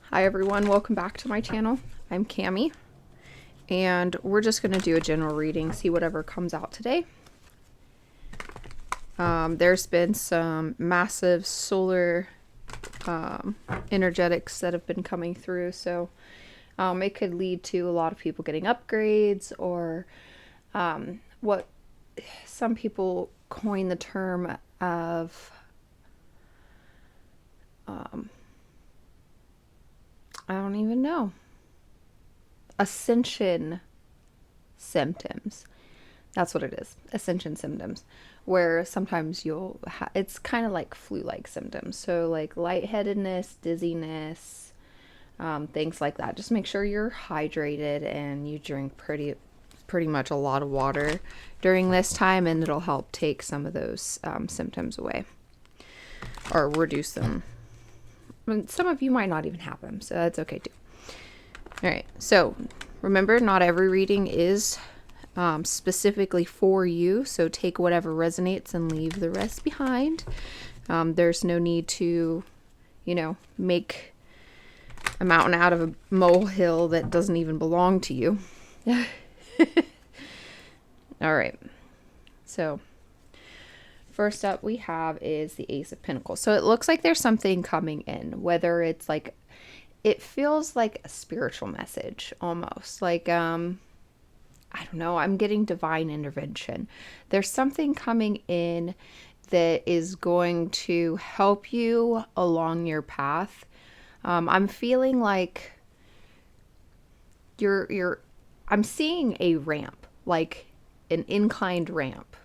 Hi everyone, welcome back to my channel. I'm Cami, and we're just going to do a general reading, see whatever comes out today. There's been some massive solar energetics that have been coming through, so it could lead to a lot of people getting upgrades, or what some people coin the term of I don't even know. Ascension symptoms. That's what it is. Ascension symptoms. Where sometimes it's kind of like flu-like symptoms. So like lightheadedness, dizziness, things like that. Just make sure you're hydrated and you drink pretty much a lot of water during this time, and it'll help take some of those symptoms away or reduce them. Some of you might not even have them, so that's okay too. All right, so remember, not every reading is specifically for you, so take whatever resonates and leave the rest behind. There's no need to, make a mountain out of a molehill that doesn't even belong to you. All right, so first up we have is the Ace of Pentacles. So it looks like there's something coming in, whether it's like, it feels like a spiritual message almost. Like, I don't know, I'm getting divine intervention. There's something coming in that is going to help you along your path. I'm feeling like I'm seeing a ramp, like an inclined ramp,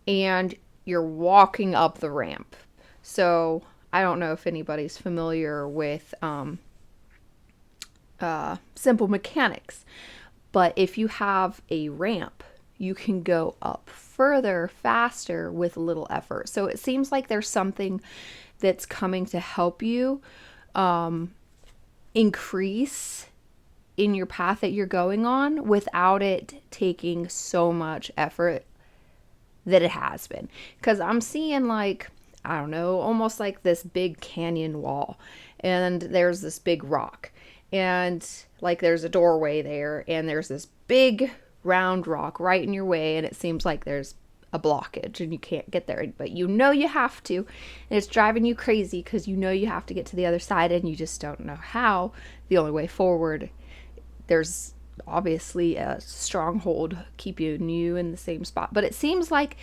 and you're walking up the ramp. So I don't know if anybody's familiar with simple mechanics, but if you have a ramp, you can go up further, faster with little effort. So it seems like there's something that's coming to help you increase in your path that you're going on without it taking so much effort that it has been. Because I'm seeing, like, I don't know, almost like this big canyon wall, and there's this big rock, and like there's a doorway there, and there's this big round rock right in your way, and it seems like there's a blockage and you can't get there, but you have to, and it's driving you crazy because you have to get to the other side and you just don't know how. The only way forward, there's obviously a stronghold keeping you in the same spot, but it seems like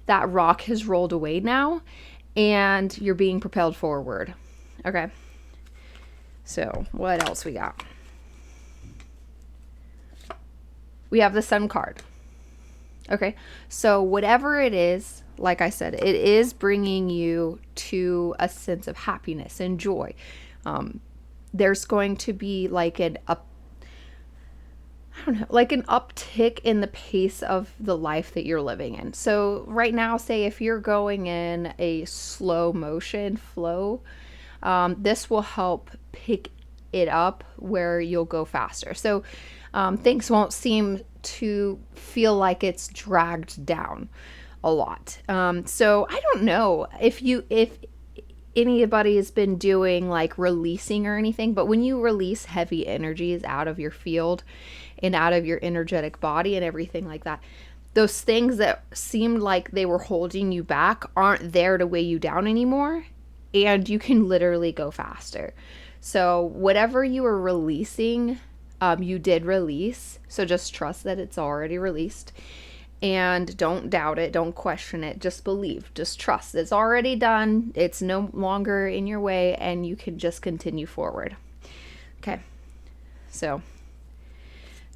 that rock has rolled away now and you're being propelled forward. Okay, so what else we got? We have the Sun card. Okay, so whatever it is, like I said, it is bringing you to a sense of happiness and joy. There's going to be like an uptick in the pace of the life that you're living in. So right now, say if you're going in a slow motion flow, this will help pick it up where you'll go faster. So things won't seem to feel like it's dragged down a lot. So I don't know if anybody has been doing like releasing or anything, but when you release heavy energies out of your field and out of your energetic body and everything like that, those things that seemed like they were holding you back aren't there to weigh you down anymore, and you can literally go faster. So whatever you were releasing, you did release. So just trust that it's already released. And don't doubt it. Don't question it. Just believe. Just trust. It's already done. It's no longer in your way, and you can just continue forward. Okay. So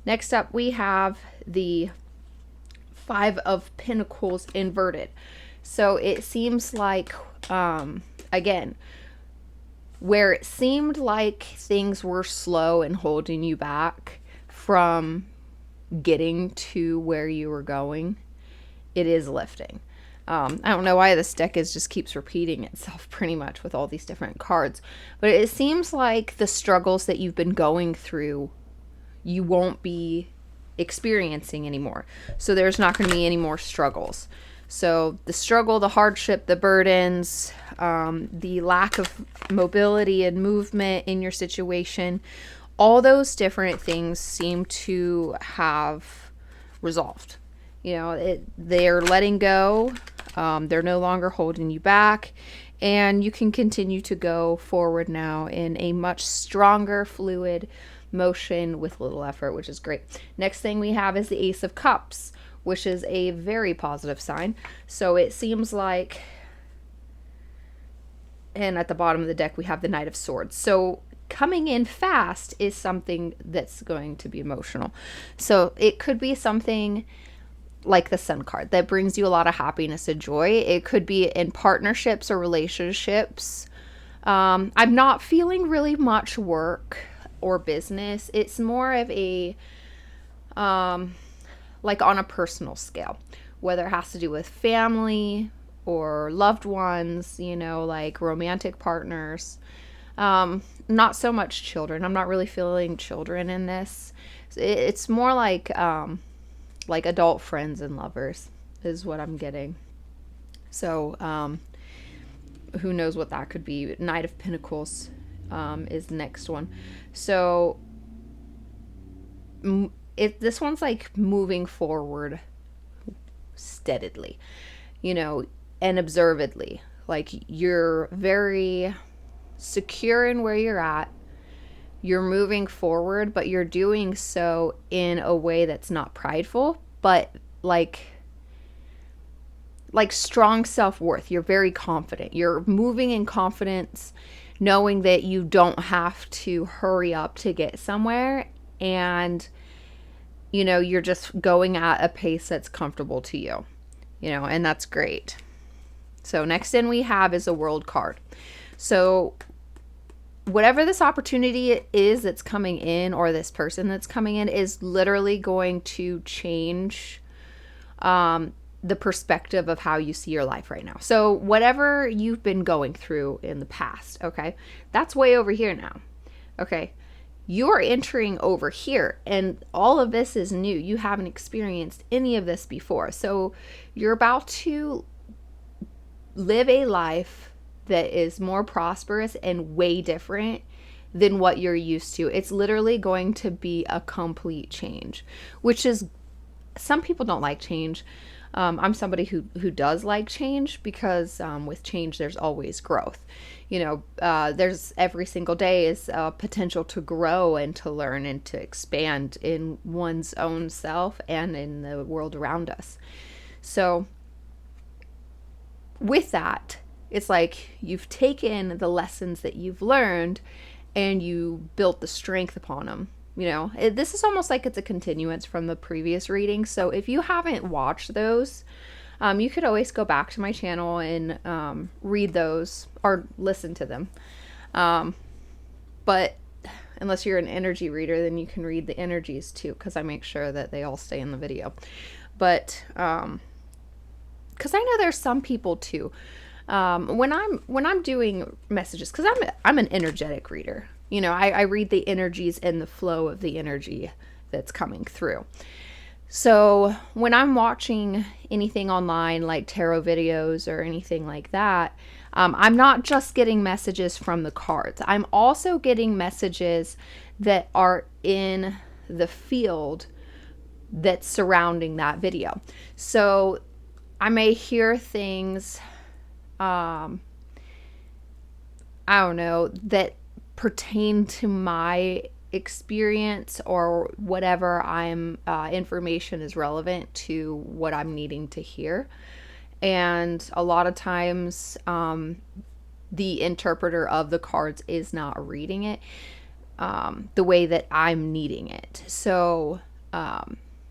next up, we have the Five of Pentacles inverted. So it seems like, again, where it seemed like things were slow and holding you back from getting to where you were going, it is lifting. I don't know why this deck just keeps repeating itself pretty much with all these different cards, but it seems like the struggles that you've been going through, you won't be experiencing anymore. So there's not going to be any more struggles. So the struggle, the hardship, the burdens, the lack of mobility and movement in your situation, all those different things seem to have resolved. They're letting go. They're no longer holding you back. And you can continue to go forward now in a much stronger, fluid motion with little effort, which is great. Next thing we have is the Ace of Cups, which is a very positive sign. So it seems like, and at the bottom of the deck, we have the Knight of Swords. So coming in fast is something that's going to be emotional. So it could be something like the Sun card that brings you a lot of happiness and joy. It could be in partnerships or relationships. I'm not feeling really much work or business. It's more of a, like on a personal scale, whether it has to do with family or loved ones, like romantic partners. Not so much children. I'm not really feeling children in this. It's more like adult friends and lovers is what I'm getting. So, who knows what that could be. Knight of Pentacles is the next one. So this one's like moving forward steadily, and observedly. Like you're very secure in where you're at. You're moving forward, but you're doing so in a way that's not prideful, but like strong self-worth. You're very confident. You're moving in confidence, knowing that you don't have to hurry up to get somewhere, and you're just going at a pace that's comfortable to you, and that's great. So next in we have is a World card. So whatever this opportunity is that's coming in, or this person that's coming in, is literally going to change the perspective of how you see your life right now. So whatever you've been going through in the past, okay, that's way over here now. Okay, you're entering over here, and all of this is new. You haven't experienced any of this before. So you're about to live a life that is more prosperous and way different than what you're used to. It's literally going to be a complete change, which is, some people don't like change. I'm somebody who does like change, because with change, there's always growth. There's every single day is a potential to grow and to learn and to expand in one's own self and in the world around us. So with that, it's like you've taken the lessons that you've learned and you built the strength upon them. This is almost like it's a continuance from the previous reading. So if you haven't watched those, you could always go back to my channel and read those or listen to them. But unless you're an energy reader, then you can read the energies too, because I make sure that they all stay in the video. But because I know there's some people too, when I'm doing messages, because I'm an energetic reader. I read the energies and the flow of the energy that's coming through. So when I'm watching anything online, like tarot videos or anything like that, I'm not just getting messages from the cards. I'm also getting messages that are in the field that's surrounding that video. So I may hear things, I don't know, that pertain to my experience or whatever information is relevant to what I'm needing to hear. And a lot of times the interpreter of the cards is not reading it the way that I'm needing it. So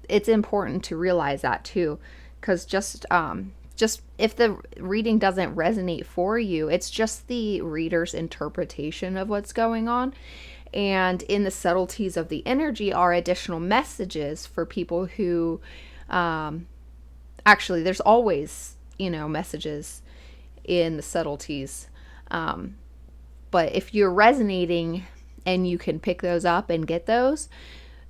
it's important to realize that too, because just if the reading doesn't resonate for you, it's just the reader's interpretation of what's going on. And in the subtleties of the energy are additional messages for people who, actually, there's always, messages in the subtleties. But if you're resonating and you can pick those up and get those,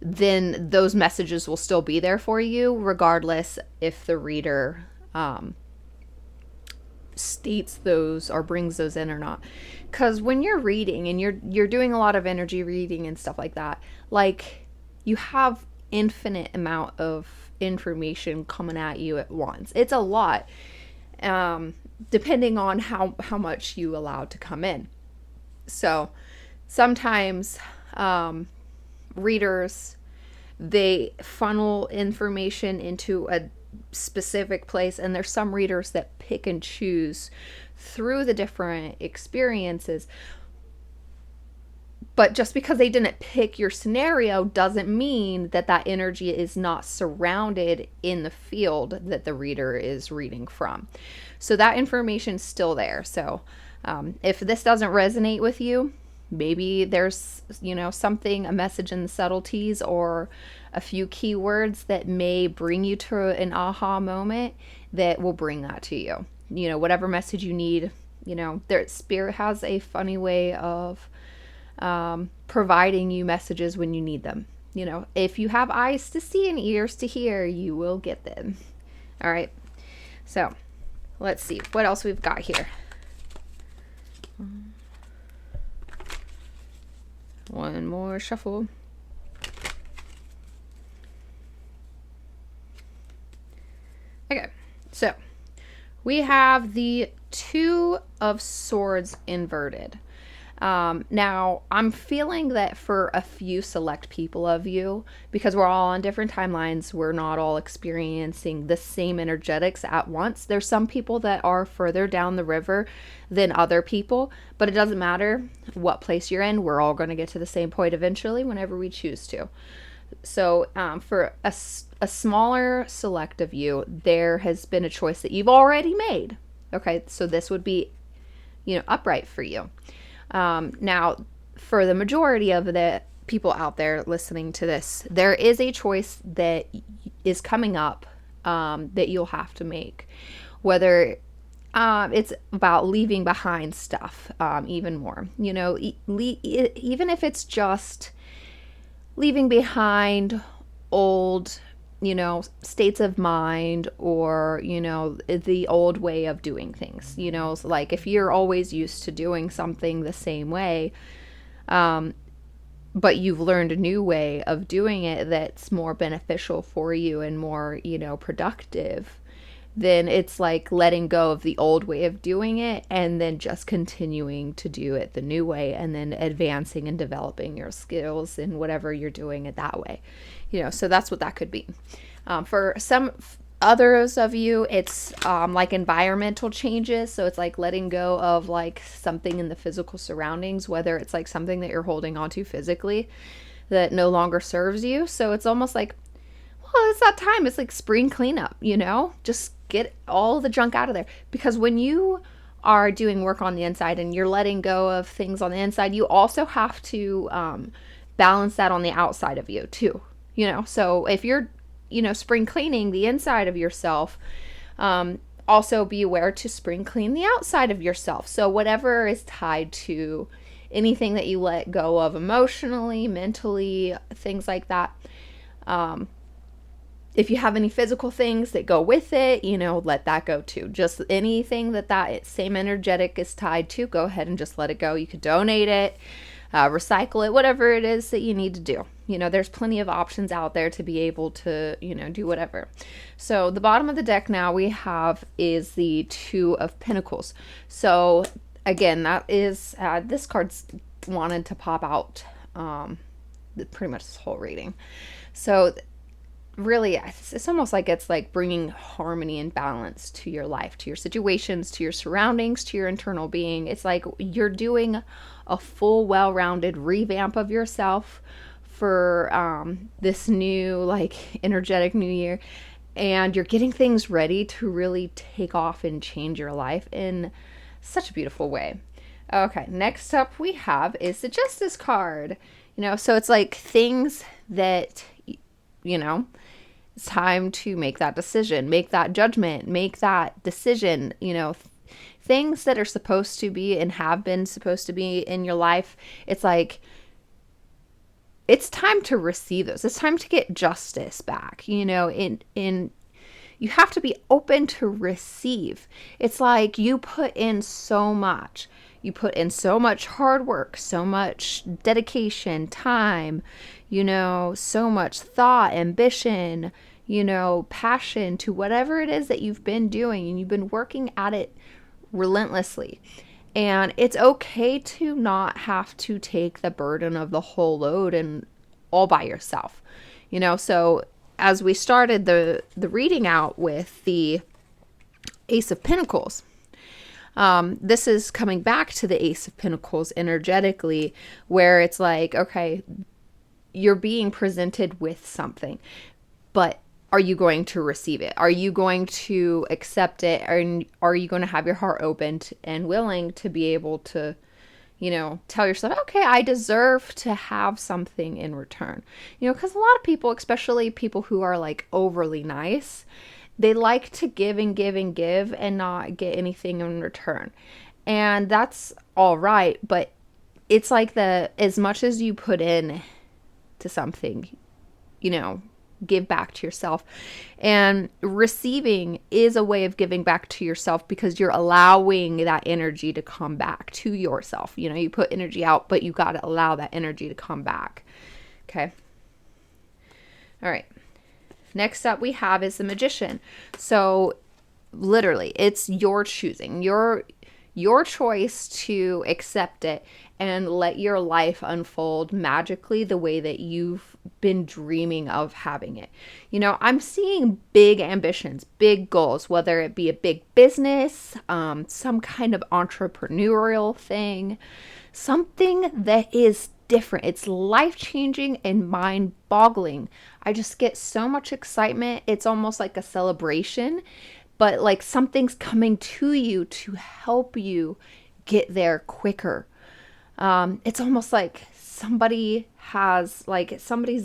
then those messages will still be there for you, regardless if the reader states those or brings those in or not. Because when you're reading and you're doing a lot of energy reading and stuff like that, like, you have infinite amount of information coming at you at once. It's a lot, depending on how much you allow to come in. So sometimes readers, they funnel information into a specific place, and there's some readers that pick and choose through the different experiences. But just because they didn't pick your scenario doesn't mean that that energy is not surrounded in the field that the reader is reading from. So that information's still there. So if this doesn't resonate with you, maybe there's, something, a message in the subtleties or a few keywords that may bring you to an aha moment that will bring that to you. Whatever message you need, their spirit has a funny way of providing you messages when you need them. If you have eyes to see and ears to hear, you will get them. All right. So let's see what else we've got here. One more shuffle. Okay, so we have the Two of Swords inverted. Now, I'm feeling that for a few select people of you, because we're all on different timelines, we're not all experiencing the same energetics at once. There's some people that are further down the river than other people, but it doesn't matter what place you're in. We're all going to get to the same point eventually whenever we choose to. So for a smaller select of you, there has been a choice that you've already made. Okay, so this would be, upright for you. Now, for the majority of the people out there listening to this, there is a choice that is coming up that you'll have to make. Whether it's about leaving behind stuff, even more. Even if it's just leaving behind old, states of mind or, the old way of doing things. Like if you're always used to doing something the same way, but you've learned a new way of doing it that's more beneficial for you and more, productive, then it's like letting go of the old way of doing it and then just continuing to do it the new way and then advancing and developing your skills in whatever you're doing it that way. So that's what that could be. For some others of you, it's like environmental changes. So it's like letting go of like something in the physical surroundings, whether it's like something that you're holding onto physically that no longer serves you. So it's almost like, well, it's that time. It's like spring cleanup, just get all the junk out of there. Because when you are doing work on the inside and you're letting go of things on the inside, you also have to balance that on the outside of you too. So if you're, spring cleaning the inside of yourself, also be aware to spring clean the outside of yourself. So whatever is tied to anything that you let go of emotionally, mentally, things like that. If you have any physical things that go with it, let that go too. Just anything that same energetic is tied to, go ahead and just let it go. You could donate it, recycle it, whatever it is that you need to do. There's plenty of options out there to be able to, do whatever. So the bottom of the deck now we have is the Two of Pentacles. So again, that is, this card's wanted to pop out pretty much this whole reading. So really, it's almost like it's like bringing harmony and balance to your life, to your situations, to your surroundings, to your internal being. It's like you're doing a full, well-rounded revamp of yourself for this new, like, energetic new year. And you're getting things ready to really take off and change your life in such a beautiful way. Okay, next up we have is the Justice card. So it's like things that, it's time to make that decision, make that judgment, make that decision, things that are supposed to be and have been supposed to be in your life. It's like, it's time to receive those. It's time to get justice back, in You have to be open to receive. It's like you put in so much. You put in so much hard work, so much dedication, time, so much thought, ambition, passion to whatever it is that you've been doing, and you've been working at it relentlessly. And it's okay to not have to take the burden of the whole load and all by yourself. So as we started the reading out with the Ace of Pentacles, this is coming back to the Ace of Pentacles energetically, where it's like, okay, you're being presented with something, but are you going to receive it? Are you going to accept it? Are you going to have your heart opened and willing to be able to, tell yourself, okay, I deserve to have something in return? Because a lot of people, especially people who are like overly nice, they like to give and give and give and not get anything in return. And that's all right, but it's like as much as you put in to something, give back to yourself. And receiving is a way of giving back to yourself, because you're allowing that energy to come back to yourself. You put energy out, but you got to allow that energy to come back. Okay. All right. Next up we have is the Magician. So literally, it's your choosing, your choice to accept it and let your life unfold magically the way that you've been dreaming of having it. I'm seeing big ambitions, big goals, whether it be a big business, some kind of entrepreneurial thing, something that is different. It's life-changing and mind-boggling. I just get so much excitement. It's almost like a celebration, but like something's coming to you to help you get there quicker. It's almost like somebody's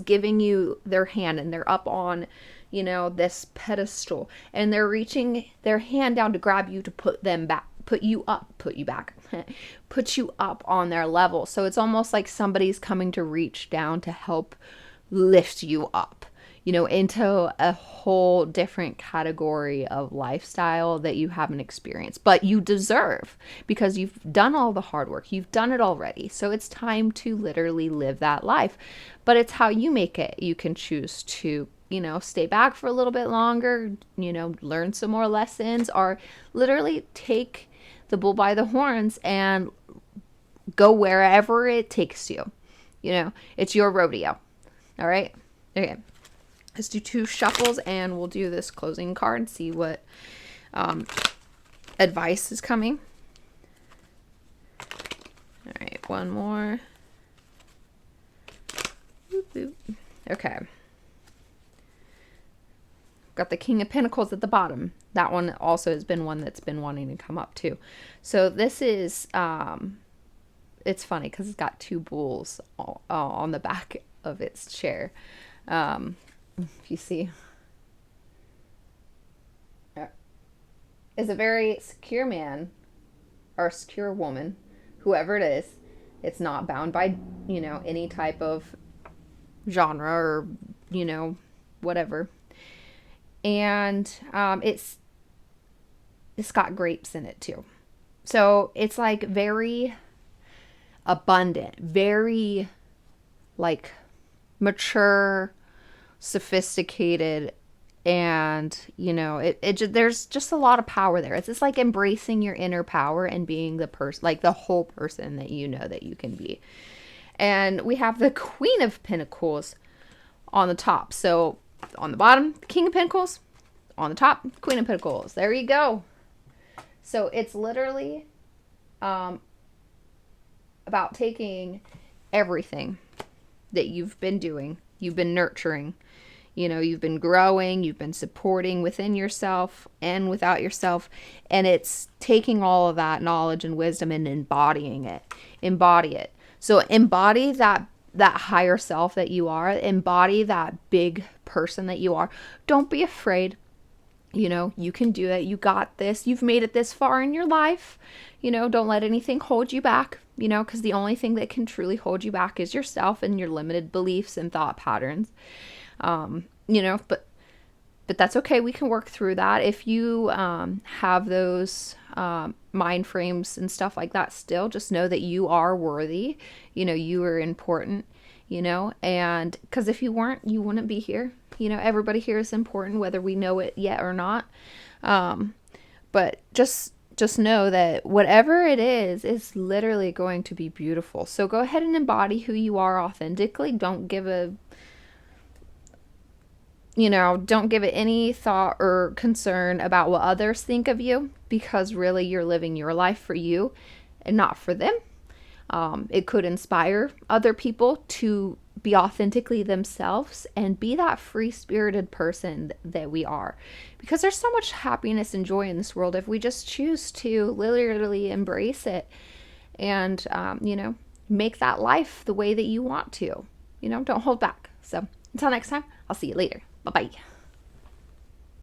giving you their hand, and they're up on, this pedestal, and they're reaching their hand down to grab you to put you up on their level. So it's almost like somebody's coming to reach down to help lift you up, into a whole different category of lifestyle that you haven't experienced, but you deserve, because you've done all the hard work. You've done it already. So it's time to literally live that life, but it's how you make it. You can choose to, stay back for a little bit longer, learn some more lessons, or literally take the bull by the horns and go wherever it takes you. It's your rodeo. All right. Okay. Let's do 2 shuffles, and we'll do this closing card and see what advice is coming. All right, one more. Boop, boop. Okay. Got the King of Pentacles at the bottom. That one also has been one that's been wanting to come up too. So this is, it's funny because it's got 2 bulls on the back of its chair. If you see, is a very secure man or secure woman, whoever it is. It's not bound by, any type of genre or, whatever. And it's got grapes in it too. So it's like very abundant, very like mature, sophisticated, and there's just a lot of power there. It's just like embracing your inner power and being the person, like the whole person that that you can be. And we have the Queen of Pentacles on the top. So on the bottom, King of Pentacles. On the top, Queen of Pentacles. There you go. So it's literally about taking everything that you've been doing, you've been nurturing, you've been growing, you've been supporting within yourself and without yourself. And it's taking all of that knowledge and wisdom and embodying it. Embody it. So embody that higher self that you are. Embody that big person that you are. Don't be afraid. You can do it. You got this. You've made it this far in your life. Don't let anything hold you back, because the only thing that can truly hold you back is yourself and your limited beliefs and thought patterns. But But that's okay. We can work through that. If you have those mind frames and stuff like that still, just know that you are worthy. You are important, and because if you weren't, you wouldn't be here. Everybody here is important, whether we know it yet or not. But just know that whatever it is literally going to be beautiful. So go ahead and embody who you are authentically. Don't give it any thought or concern about what others think of you, because really you're living your life for you and not for them. It could inspire other people to be authentically themselves and be that free-spirited person that we are, because there's so much happiness and joy in this world if we just choose to literally embrace it and make that life the way that you want to. Don't hold back. So until next time, I'll see you later. Bye bye.